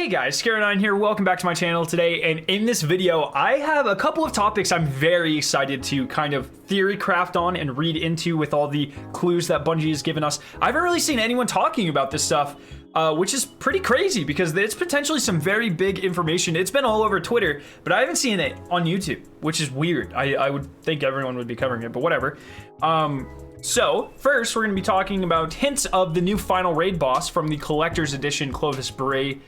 guys, Scared9 here. Welcome back to my channel today, and in this video I have a couple of topics I'm very excited to kind of theory craft on and read into with all the clues that Bungie has given us. I haven't really seen anyone talking about this stuff, which is pretty crazy because it's potentially some very big information. It's been all over Twitter, but I haven't seen it on YouTube, which is weird. I would think everyone would be covering it, but whatever. So, first, we're going to be talking about hints of the new final raid boss from the Collector's Edition Clovis Beret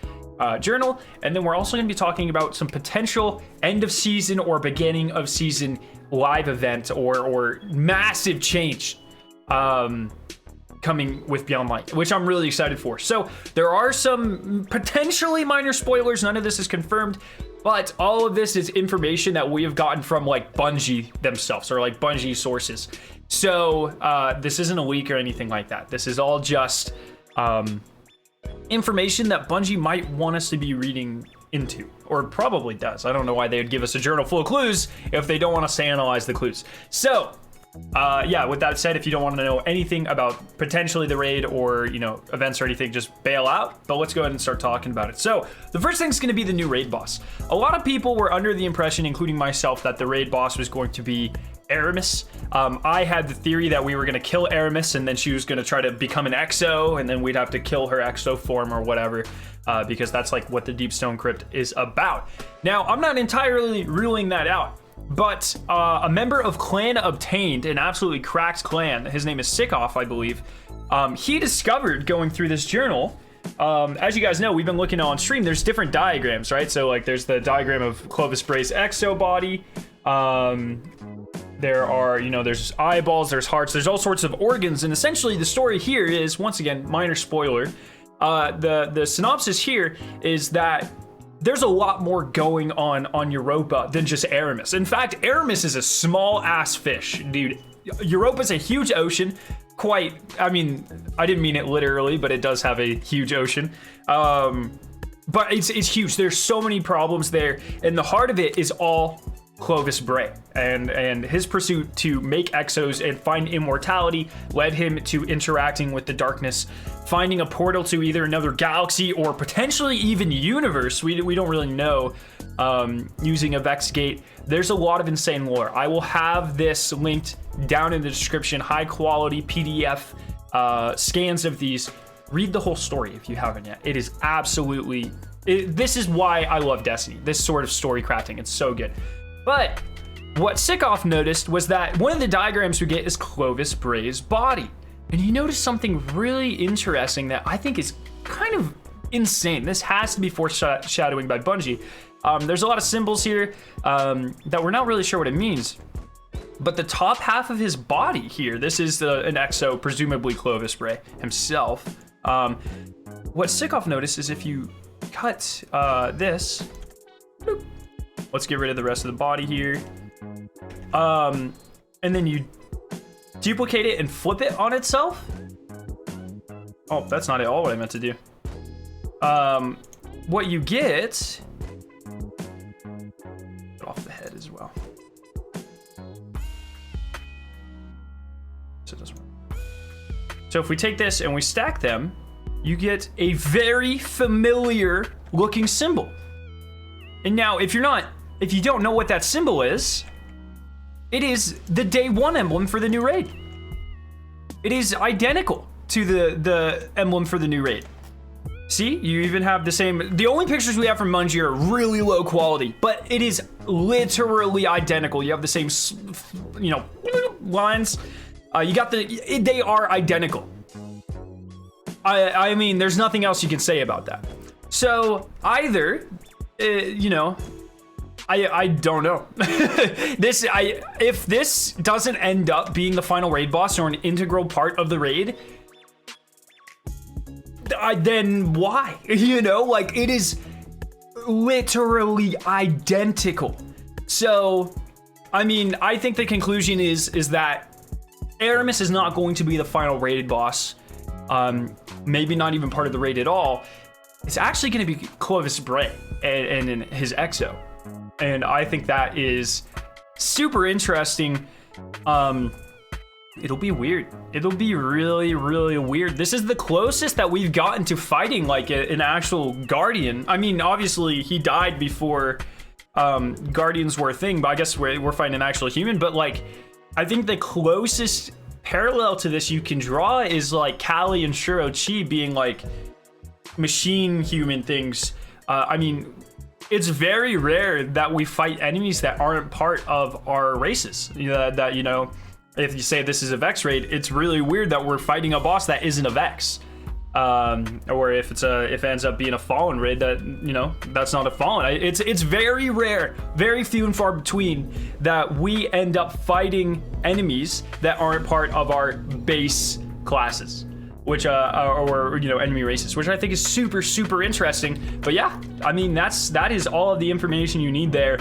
journal, and then we're also going to be talking about some potential end of season or beginning of season live event or massive change coming with Beyond Light, which I'm really excited for. So, there are some potentially minor spoilers. None of this is confirmed, but all of this is information that we have gotten from like Bungie themselves or like Bungie sources. So this isn't a leak or anything like that. This is all just information that Bungie might want us to be reading into, or probably does. I don't know why they would give us a journal full of clues if they don't want us to analyze the clues. So yeah, with that said, if you don't want to know anything about potentially the raid or, you know, events or anything, just bail out. But let's go ahead and start talking about it. So the first thing is going to be the new raid boss. A lot of people were under the impression, including myself, that the raid boss was going to be Aramis. I had the theory that we were going to kill Aramis and then she was going to try to become an exo, and then we'd have to kill her exo form or whatever, because that's like what the Deep Stone Crypt is about. Now, I'm not entirely ruling that out, but a member of Clan Obtained, an absolutely cracked clan, his name is Sickoff, I believe, he discovered going through this journal, as you guys know, we've been looking on stream, there's different diagrams, right? So like there's the diagram of Clovis Brere's exo body, there are, you know, there's eyeballs, there's hearts, there's all sorts of organs, and essentially the story here is, once again, minor spoiler, the synopsis here is that there's a lot more going on Europa than just Aramis. In fact, Aramis is a small ass fish, dude. Europa's a huge ocean, I mean, I didn't mean it literally, but it does have a huge ocean. But it's huge. There's so many problems there, and the heart of it is all Clovis Bret, and his pursuit to make exos and find immortality led him to interacting with the darkness, finding a portal to either another galaxy or potentially even universe. We don't really know, using a Vex Gate. There's a lot of insane lore. I will have this linked down in the description, high quality PDF scans of these. Read the whole story if you haven't yet. It is absolutely, this is why I love Destiny, this sort of story crafting. It's so good. But what Sickoff noticed was that one of the diagrams we get is Clovis Brere's body. And he noticed something really interesting that I think is kind of insane. This has to be foreshadowing by Bungie. There's a lot of symbols here that we're not really sure what it means. But the top half of his body here, this is an exo, presumably Clovis Bret himself. What Sickoff noticed is if you cut this, bloop, let's get rid of the rest of the body here. And then you duplicate it and flip it on itself. Oh, that's not at all what I meant to do. What you get, off the head as well. So it doesn't work. So if we take this and we stack them, you get a very familiar looking symbol. And now, if you don't know what that symbol is, it is the day one emblem for the new raid. It is identical to the emblem for the new raid. See, you even have the same, the only pictures we have from Bungie are really low quality, but it is literally identical. You have the same, you know, lines. You got they are identical. I mean, there's nothing else you can say about that. So either, you know, I don't know. If this doesn't end up being the final raid boss or an integral part of the raid, then why? You know, like, it is literally identical. So, I mean, I think the conclusion is that Aramis is not going to be the final raid boss. Maybe not even part of the raid at all. It's actually going to be Clovis Bret and his exo. And I think that is super interesting. It'll be weird. It'll be really, really weird. This is the closest that we've gotten to fighting like an actual Guardian. I mean, obviously he died before Guardians were a thing, but I guess we're fighting an actual human. But like, I think the closest parallel to this you can draw is like Kali and Shuro-Chi being like machine human things. I mean, it's very rare that we fight enemies that aren't part of our races. That you know, if you say this is a Vex raid, it's really weird that we're fighting a boss that isn't a Vex. Or if it ends up being a Fallen raid, that, you know, that's not a Fallen. It's very rare, very few and far between that we end up fighting enemies that aren't part of our base classes, which or you know, enemy races, which I think is super, super interesting. But yeah, I mean, that is all of the information you need there.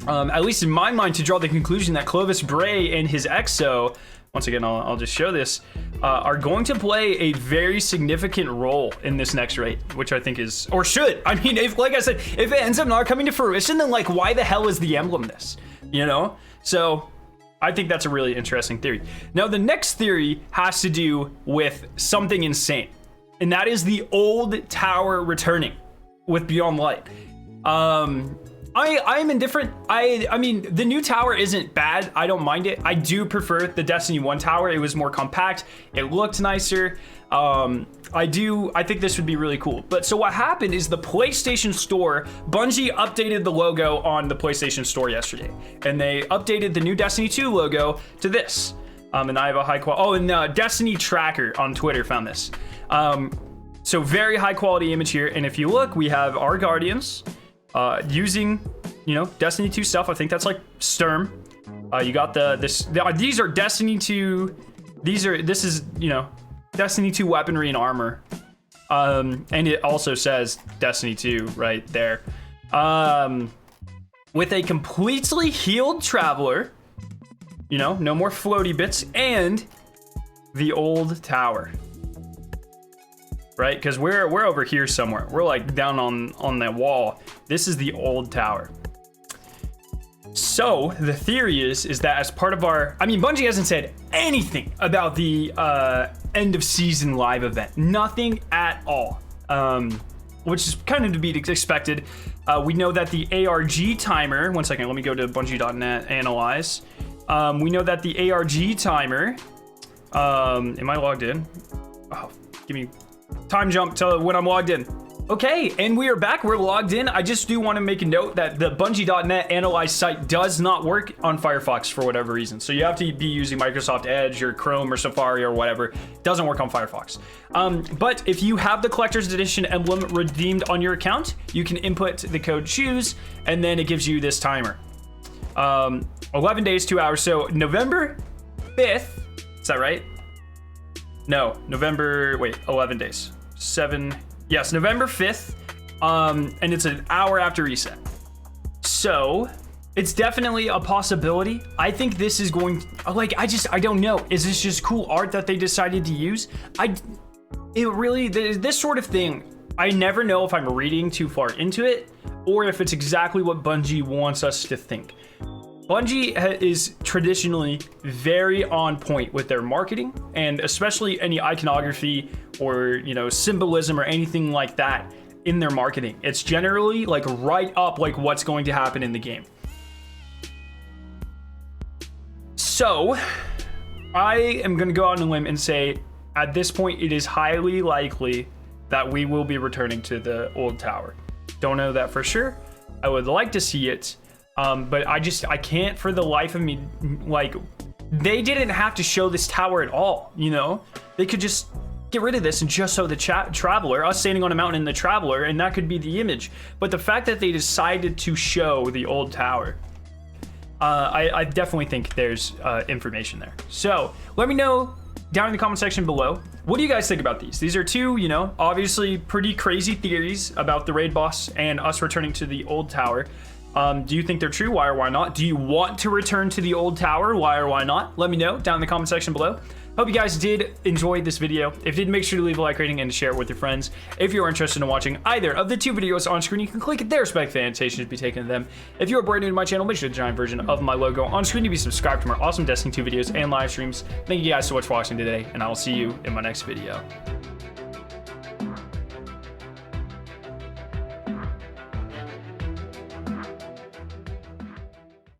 At least in my mind, to draw the conclusion that Clovis Bray and his Exo, once again, I'll just show this, are going to play a very significant role in this next raid, which I think is, or should. I mean, if, like I said, if it ends up not coming to fruition, then like, why the hell is the emblem this? You know? So I think that's a really interesting theory. Now, the next theory has to do with something insane, and that is the old tower returning with Beyond Light. I am indifferent. I mean, the new tower isn't bad. I don't mind it. I do prefer the Destiny 1 tower. It was more compact. It looked nicer. I think this would be really cool. But so what happened is the PlayStation Store, Bungie updated the logo on the PlayStation Store yesterday. And they updated the new Destiny 2 logo to this. And I have a high quality, and Destiny Tracker on Twitter found this. So very high quality image here. And if you look, we have our Guardians, using, you know, Destiny 2 stuff. I think that's like Sturm. You got these are Destiny 2. This is, you know, Destiny 2 weaponry and armor. And it also says Destiny 2 right there. With a completely healed Traveler, you know, no more floaty bits, and the old tower. Right? Because we're over here somewhere. We're like down on that wall. This is the old tower. So the theory is that as part of our, I mean, Bungie hasn't said anything about the end of season live event. Nothing at all. Which is kind of to be expected. We know that the ARG timer, one second, let me go to bungie.net, analyze. We know that the ARG timer, am I logged in? Oh, give me time jump to when I'm logged in. Okay, and we are back. We're logged in. I just do want to make a note that the bungie.net analyze site does not work on Firefox for whatever reason. So you have to be using Microsoft Edge or Chrome or Safari or whatever. It doesn't work on Firefox. But if you have the collector's edition emblem redeemed on your account, you can input the code choose, and then it gives you this timer. 11 days, 2 hours. So November 5th, is that right? No, 11 days. 7, yes, November 5th. And it's an hour after reset. So it's definitely a possibility. I think this is going to, like, I don't know. Is this just cool art that they decided to use? This sort of thing, I never know if I'm reading too far into it or if it's exactly what Bungie wants us to think. Bungie is traditionally very on point with their marketing, and especially any iconography or, you know, symbolism or anything like that in their marketing. It's generally like right up like what's going to happen in the game. So I am going to go out on a limb and say at this point it is highly likely that we will be returning to the old tower. Don't know that for sure. I would like to see it. But I can't for the life of me, like, they didn't have to show this tower at all, you know? They could just get rid of this and just show the Traveler, us standing on a mountain in the Traveler, and that could be the image. But the fact that they decided to show the old tower, I definitely think there's information there. So let me know down in the comment section below. What do you guys think about these? These are two, you know, obviously pretty crazy theories about the raid boss and us returning to the old tower. Do you think they're true? Why or why not? Do you want to return to the old tower? Why or why not? Let me know down in the comment section below. Hope you guys did enjoy this video. If you did, make sure to leave a like rating and to share it with your friends. If you're interested in watching either of the 2 videos on screen, you can click their respective annotations to be taken to them. If you're brand new to my channel, make sure the giant version of my logo on screen to be subscribed to my awesome Destiny 2 videos and live streams. Thank you guys so much for watching today, and I will see you in my next video.